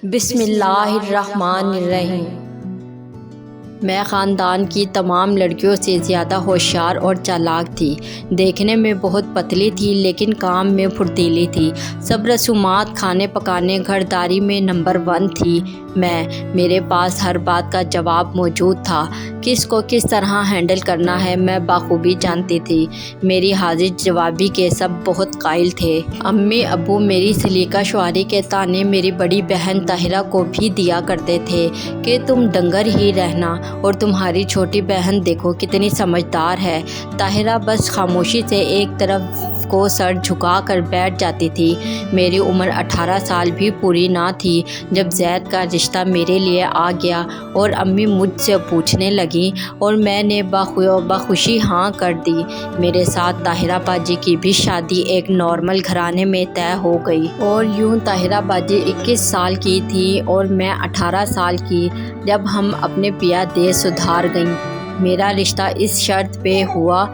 بسم اللہ الرحمن الرحیم۔ میں خاندان کی تمام لڑکیوں سے زیادہ ہوشیار اور چالاک تھی۔ دیکھنے میں بہت پتلی تھی لیکن کام میں پھرتیلی تھی۔ سب رسومات، کھانے پکانے، گھرداری میں نمبر 1 تھی۔ میرے پاس ہر بات کا جواب موجود تھا۔ کس کو کس طرح ہینڈل کرنا ہے میں بخوبی جانتی تھی۔ میری حاضر جوابی کے سب بہت قائل تھے۔ امی ابو میری سلیقہ شعاری کے طعنے میری بڑی بہن طاہرہ کو بھی دیا کرتے تھے کہ تم ڈنگر ہی رہنا، اور تمہاری چھوٹی بہن دیکھو کتنی سمجھدار ہے۔ طاہرہ بس خاموشی سے ایک طرف کو سر جھکا کر بیٹھ جاتی تھی۔ میری عمر 18 سال بھی پوری نہ تھی جب زید کا رشتہ میرے لیے آ گیا اور امی مجھ سے پوچھنے لگیں اور میں نے بخوشی ہاں کر دی۔ میرے ساتھ طاہرہ باجی کی بھی شادی ایک نارمل گھرانے میں طے ہو گئی۔ اور یوں طاہرہ باجی 21 سال کی تھی اور میں 18 سال کی جب ہم اپنے پیا دے سدھار گئیں۔ میرا رشتہ اس شرط پہ ہوا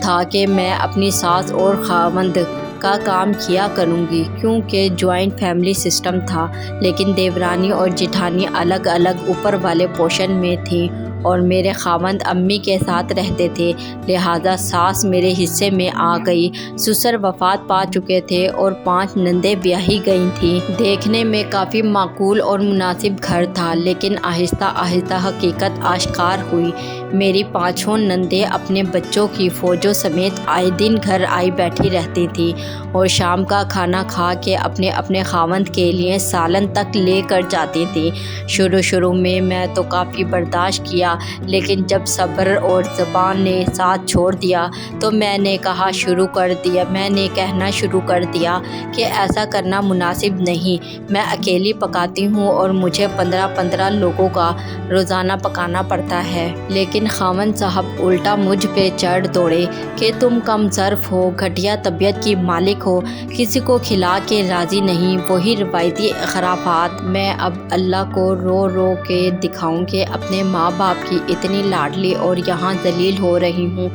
تھا کہ میں اپنی ساس اور خاوند کا کام کیا کروں گی، کیونکہ جوائنٹ فیملی سسٹم تھا، لیکن دیورانی اور جیٹھانی الگ الگ اوپر والے پورشن میں تھیں اور میرے خاوند امی کے ساتھ رہتے تھے، لہٰذا ساس میرے حصے میں آ گئی۔ سسر وفات پا چکے تھے اور 5 نندیں بیاہی گئی تھیں۔ دیکھنے میں کافی معقول اور مناسب گھر تھا، لیکن آہستہ آہستہ حقیقت آشکار ہوئی۔ میری 5 نندیں اپنے بچوں کی فوجوں سمیت آئے دن گھر آئی بیٹھی رہتی تھیں اور شام کا کھانا کھا کے اپنے خاوند کے لیے سالن تک لے کر جاتی تھیں۔ شروع میں تو کافی برداشت کیا، لیکن جب صبر اور زبان نے ساتھ چھوڑ دیا تو میں نے کہنا شروع کر دیا کہ ایسا کرنا مناسب نہیں۔ میں اکیلی پکاتی ہوں اور مجھے 15 لوگوں کا روزانہ پکانا پڑتا ہے۔ لیکن خاوند صاحب الٹا مجھ پہ چڑھ دوڑے کہ تم کم ظرف ہو، گھٹیا طبیعت کی مالک ہو، کسی کو کھلا کے راضی نہیں، وہی روایتی خرافات۔ میں اب اللہ کو رو کے دکھاؤں کہ اپنے ماں باپ کی اتنی لاڈلی اور یہاں ذلیل ہو رہی ہوں۔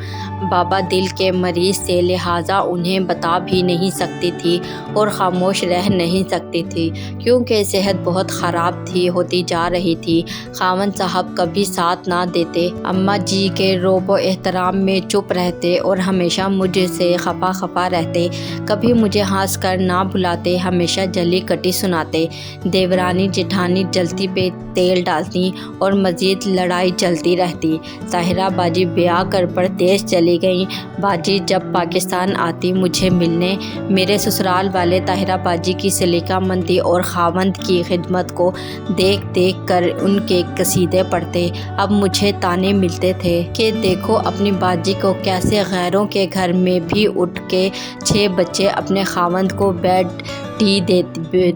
بابا دل کے مریض تھے، لہٰذا انہیں بتا بھی نہیں سکتی تھی اور خاموش رہ نہیں سکتی تھی، کیونکہ صحت بہت خراب ہوتی جا رہی تھی۔ خاوند صاحب کبھی ساتھ نہ دیتے، اماں جی کے روب و احترام میں چپ رہتے اور ہمیشہ مجھ سے خفا رہتے۔ کبھی مجھے ہنس کر نہ بلاتے، ہمیشہ جلی کٹی سناتے۔ دیورانی جیٹھانی جلتی پہ تیل ڈالتی اور مزید لڑائی چلتی رہتی۔ طاہرہ باجی بیاہ کر پردیس چلی گئیں۔ باجی جب پاکستان آتی مجھے ملنے، میرے سسرال والے طاہرہ باجی کی سلیقہ مندی اور خاوند کی خدمت کو دیکھ کر ان کے قصیدے پڑھتے۔ اب مجھے طعنے ملتے تھے کہ دیکھو اپنی باجی کو کیسے غیروں کے گھر میں بھی اٹھ کے 6 بچے اپنے خاوند کو بیڈ ٹی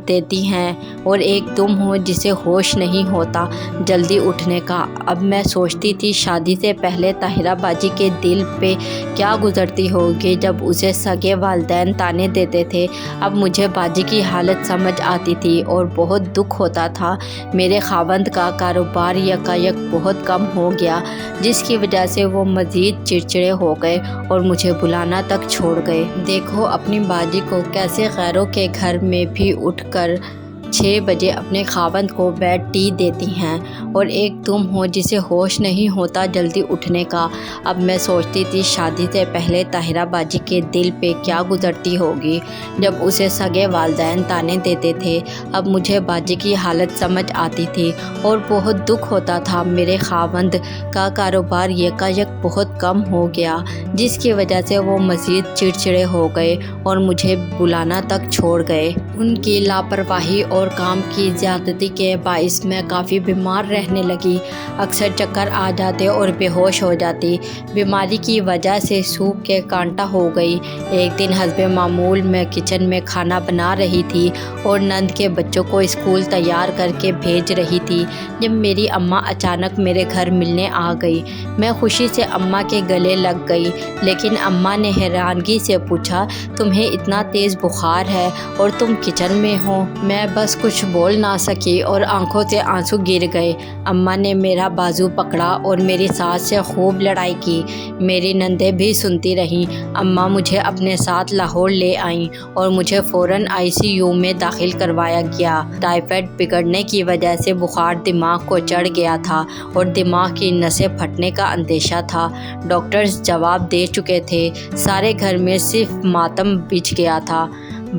دیتی ہیں، اور ایک تم ہو جسے ہوش نہیں ہوتا جلدی اٹھنے کا۔ اب میں سوچتی تھی شادی سے پہلے طاہرہ باجی کے دل پہ کیا گزرتی ہوگی جب اسے سگے والدین طعنے دیتے تھے۔ اب مجھے باجی کی حالت سمجھ آتی تھی اور بہت دکھ ہوتا تھا۔ میرے خاوند کا کاروبار یکایک بہت کم ہو گیا، جس کی وجہ سے وہ مزید چڑچڑے ہو گئے اور مجھے بلانا تک چھوڑ گئے۔ دیکھو اپنی باجی کو کیسے غیروں کے گھر میں بھی اٹھ کر 6 بجے اپنے خاوند کو بیڈ ٹی دیتی ہیں، اور ایک تم ہو جسے ہوش نہیں ہوتا جلدی اٹھنے کا۔ اب میں سوچتی تھی شادی سے پہلے طاہرہ باجی کے دل پہ کیا گزرتی ہوگی جب اسے سگے والدین طعنے دیتے تھے۔ اب مجھے باجی کی حالت سمجھ آتی تھی اور بہت دکھ ہوتا تھا۔ میرے خاوند کا کاروبار یکایک بہت کم ہو گیا، جس کی وجہ سے وہ مزید چڑچڑے ہو گئے اور مجھے بلانا تک چھوڑ گئے۔ ان کی لاپرواہی اور کام کی زیادتی کے باعث میں کافی بیمار رہنے لگی۔ اکثر چکر آ جاتے اور بے ہوش ہو جاتی۔ بیماری کی وجہ سے سوکھ کے کانٹا ہو گئی۔ ایک دن حسب معمول میں کچن میں کھانا بنا رہی تھی اور نند کے بچوں کو اسکول تیار کر کے بھیج رہی تھی، جب میری اماں اچانک میرے گھر ملنے آ گئی۔ میں خوشی سے اماں کے گلے لگ گئی، لیکن اماں نے حیرانگی سے پوچھا، تمہیں اتنا تیز بخار ہے اور تم کچن میں ہو؟ میں بس بس کچھ بول نہ سکی اور آنکھوں سے آنسو گر گئے۔ اماں نے میرا بازو پکڑا اور میری ساس سے خوب لڑائی کی۔ میری نندیں بھی سنتی رہیں۔ اماں مجھے اپنے ساتھ لاہور لے آئیں اور مجھے فوراً ICU میں داخل کروایا گیا۔ ٹائیفائڈ بگڑنے کی وجہ سے بخار دماغ کو چڑھ گیا تھا اور دماغ کی نسیں پھٹنے کا اندیشہ تھا۔ ڈاکٹرز جواب دے چکے تھے۔ سارے گھر میں صرف ماتم بچ گیا تھا۔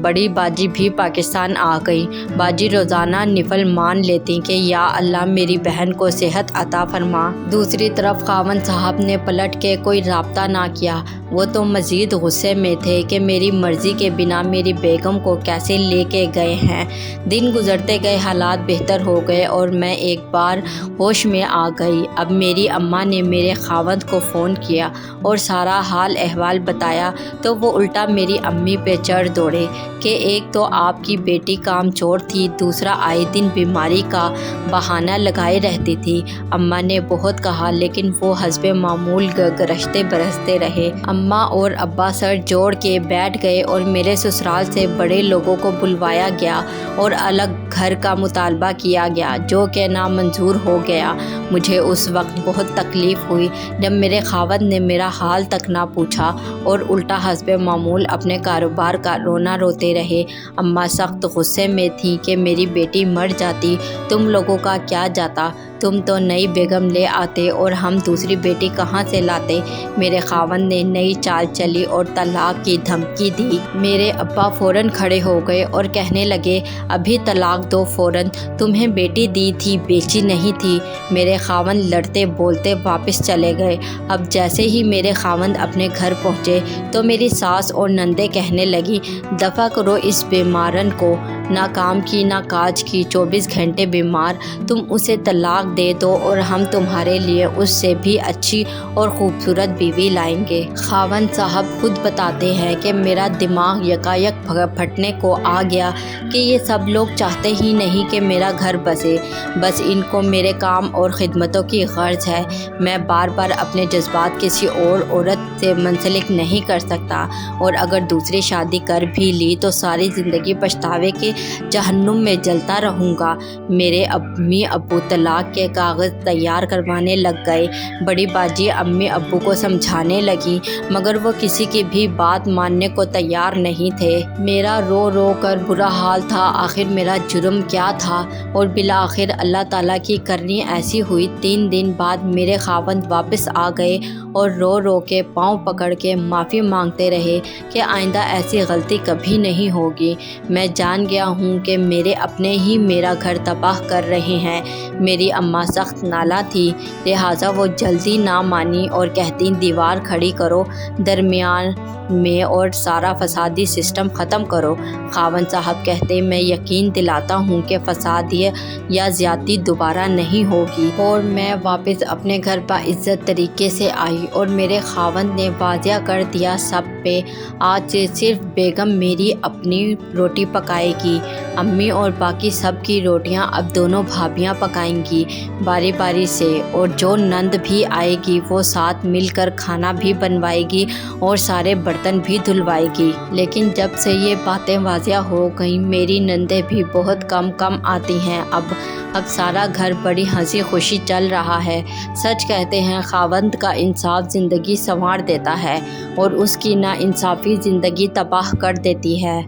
بڑی باجی بھی پاکستان آ گئی۔ باجی روزانہ نفل مان لیتی کہ یا اللہ میری بہن کو صحت عطا فرما۔ دوسری طرف خاوند صاحب نے پلٹ کے کوئی رابطہ نہ کیا۔ وہ تو مزید غصے میں تھے کہ میری مرضی کے بنا میری بیگم کو کیسے لے کے گئے ہیں۔ دن گزرتے گئے، حالات بہتر ہو گئے اور میں ایک بار ہوش میں آ گئی۔ اب میری اماں نے میرے خاوند کو فون کیا اور سارا حال احوال بتایا تو وہ الٹا میری امی پہ چڑھ دوڑے کہ ایک تو آپ کی بیٹی کام چور تھی، دوسرا آئے دن بیماری کا بہانہ لگائے رہتی تھی۔ اماں نے بہت کہا لیکن وہ حسب معمول گرجتے برستے رہے۔ اماں اور ابا سر جوڑ کے بیٹھ گئے اور میرے سسرال سے بڑے لوگوں کو بلوایا گیا اور الگ گھر کا مطالبہ کیا گیا جو کہ نامنظور ہو گیا۔ مجھے اس وقت بہت تکلیف ہوئی جب میرے خاوند نے میرا حال تک نہ پوچھا اور الٹا حسب معمول اپنے کاروبار کا رونا روتے رہے۔ اماں سخت غصے میں تھیں کہ میری بیٹی مر جاتی، تم لوگوں کا کیا جاتا، تم تو نئی بیگم لے آتے اور ہم دوسری بیٹی کہاں سے لاتے۔ میرے خاوند نے نئی چال چلی اور طلاق کی دھمکی دی۔ میرے ابا فوراً کھڑے ہو گئے اور کہنے لگے ابھی طلاق دو فوراً، تمہیں بیٹی دی تھی، بیچی نہیں تھی۔ میرے خاوند لڑتے بولتے واپس چلے گئے۔ اب جیسے ہی میرے خاوند اپنے گھر پہنچے تو میری ساس اور نندیں کہنے لگی دفع کرو اس بیمارن کو، نہ کام کی نہ کاج کی، 24 گھنٹے بیمار، تم اسے طلاق دے دو اور ہم تمہارے لیے اس سے بھی اچھی اور خوبصورت بیوی لائیں گے۔ خاوند صاحب خود بتاتے ہیں کہ میرا دماغ یکایک پھٹنے کو آ گیا کہ یہ سب لوگ چاہتے ہی نہیں کہ میرا گھر بسے، بس ان کو میرے کام اور خدمتوں کی غرض ہے۔ میں بار بار اپنے جذبات کسی اور عورت سے منسلک نہیں کر سکتا اور اگر دوسری شادی کر بھی لی تو ساری زندگی پچھتاوے کے جہنم میں جلتا رہوں گا۔ میرے امی ابو طلاق کے کاغذ تیار کروانے لگ گئے۔ بڑی باجی امی ابو کو سمجھانے لگی مگر وہ کسی کی بھی بات ماننے کو تیار نہیں تھے۔ میرا رو رو کر برا حال تھا، آخر میرا جرم کیا تھا اور بالآخر اللہ تعالیٰ کی کرنی ایسی ہوئی۔ 3 دن بعد میرے خاوند واپس آ گئے اور رو رو کے پاؤں پکڑ کے معافی مانگتے رہے کہ آئندہ ایسی غلطی کبھی نہیں ہوگی۔ میں جان گیا ہوں کہ میرے اپنے ہی میرا گھر تباہ کر رہے ہیں۔ میری اماں سخت نالاں تھی، لہٰذا وہ جلدی نہ مانی اور کہتی دیوار کھڑی کرو درمیان میں اور سارا فسادی سسٹم ختم کرو۔ خاوند صاحب کہتے میں یقین دلاتا ہوں کہ فساد یا زیادتی دوبارہ نہیں ہوگی، اور میں واپس اپنے گھر باعزت طریقے سے آئی اور میرے خاوند نے واضح کر دیا سب پہ آج سے صرف بیگم میری اپنی روٹی پکائے گی، امی اور باقی سب کی روٹیاں اب دونوں بھابیاں پکائیں گی باری باری سے، اور جو نند بھی آئے گی وہ ساتھ مل کر کھانا بھی بنوائے گی اور سارے برتن بھی دھلوائے گی۔ لیکن جب سے یہ باتیں واضح ہو گئیں میری نندیں بھی بہت کم آتی ہیں۔ اب سارا گھر بڑی ہنسی خوشی چل رہا ہے۔ سچ کہتے ہیں خاوند کا انصاف زندگی سنوار دیتا ہے اور اس کی نا انصافی زندگی تباہ کر دیتی ہے۔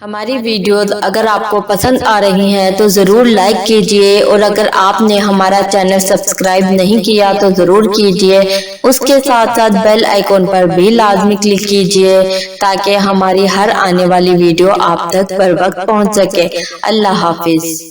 ہماری ویڈیوز اگر آپ کو پسند آ رہی ہیں تو ضرور لائک کیجئے، اور اگر آپ نے ہمارا چینل سبسکرائب نہیں کیا تو ضرور کیجئے۔ اس کے ساتھ ساتھ بیل آئیکن پر بھی لازمی کلک کیجئے تاکہ ہماری ہر آنے والی ویڈیو آپ تک بر وقت پہنچ سکے۔ اللہ حافظ۔